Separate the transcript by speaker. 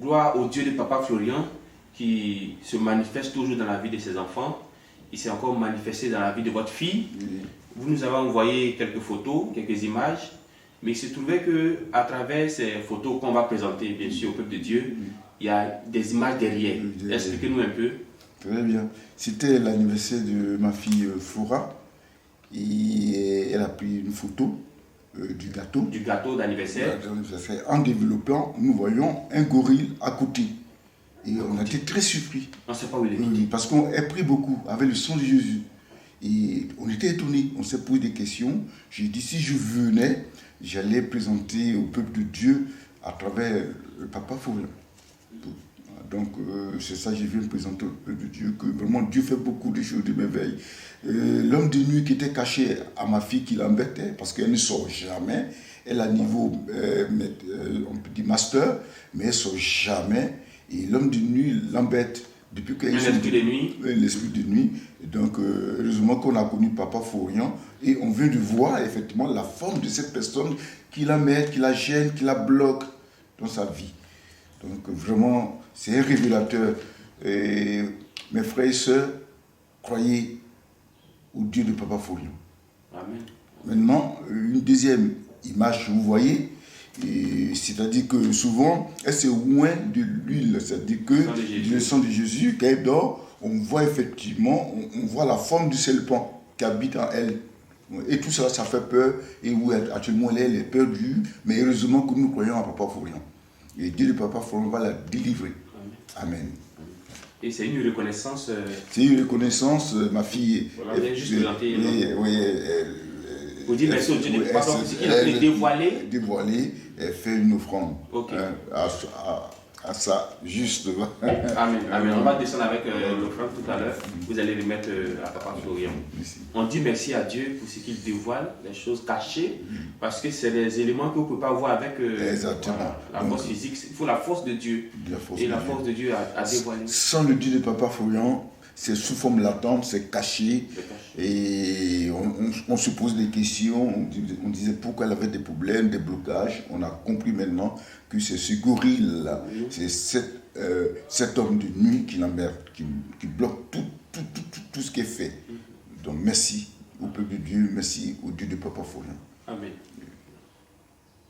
Speaker 1: Gloire au Dieu de Papa Florian qui se manifeste toujours dans la vie de ses enfants. Il s'est encore manifesté dans la vie de votre fille. Vous nous avez envoyé quelques photos, quelques images. Mais il se trouvait qu'à travers ces photos qu'on va présenter, bien sûr, au peuple de Dieu, il y a des images derrière. Expliquez-nous un peu.
Speaker 2: Très bien. C'était l'anniversaire de ma fille Flora. Et elle a pris une photo du gâteau.
Speaker 1: Du gâteau d'anniversaire.
Speaker 2: En développant, nous voyons un gorille à côté. Et on a été très surpris.
Speaker 1: On ne sait pas où il est.
Speaker 2: Parce qu'elle prie beaucoup avec le sang de Jésus. Et on était étonnés. On s'est posé des questions. J'ai dit, si je venais, j'allais présenter au peuple de Dieu à travers le Papa Florian. Donc, c'est ça que je viens présenter au peuple de Dieu, que vraiment Dieu fait beaucoup de choses, de merveilles. L'homme de nuit qui était caché à ma fille qui l'embêtait, parce qu'elle ne sort jamais. Elle a niveau, on peut dire master, mais elle ne sort jamais. Et l'homme de nuit l'embête. Depuis qu'elle est
Speaker 1: l'esprit de nuit.
Speaker 2: L'esprit de nuit. Et donc, heureusement qu'on a connu Papa Florian. Et on vient de voir effectivement la forme de cette personne qui la met, qui la gêne, qui la bloque dans sa vie. Donc, vraiment, c'est un révélateur. Et mes frères et sœurs, croyez au Dieu de Papa Florian.
Speaker 1: Amen.
Speaker 2: Maintenant, une deuxième image que vous voyez, c'est-à-dire que souvent, elle se oint de l'huile, c'est-à-dire que le sang de Jésus, quand elle dort, on voit effectivement, on voit la forme du serpent qui habite en elle. Et tout ça, ça fait peur, et où actuellement elle est perdue, mais heureusement que nous croyons à Papa Florian. Et Dieu de Papa Florian va la délivrer. Amen.
Speaker 1: Et c'est une reconnaissance.
Speaker 2: C'est une reconnaissance, ma fille.
Speaker 1: Voilà, elle juste présenter.
Speaker 2: Vous
Speaker 1: dites merci au Dieu de Papa Florian, qu'il a pu dévoiler.
Speaker 2: Dévoiler, elle fait une offrande.
Speaker 1: Okay.
Speaker 2: À ça, juste.
Speaker 1: Amen. Amen. On va descendre avec l'offrande tout à l'heure. Vous allez remettre à Papa Florian. On dit merci à Dieu pour ce qu'il dévoile, les choses cachées, parce que c'est des éléments que vous ne pouvez pas voir avec la force physique. Il faut la force de Dieu. La force de Dieu à dévoiler.
Speaker 2: Sans le Dieu de Papa Florian, c'est sous forme latente, c'est caché. Et on se pose des questions. On disait pourquoi elle avait des problèmes, des blocages. On a compris maintenant que c'est ce gorille-là, c'est cet homme de nuit qui l'emmerde, qui bloque tout ce qui est fait. Donc merci au peuple de Dieu, merci au Dieu de Papa Florian.
Speaker 1: Amen.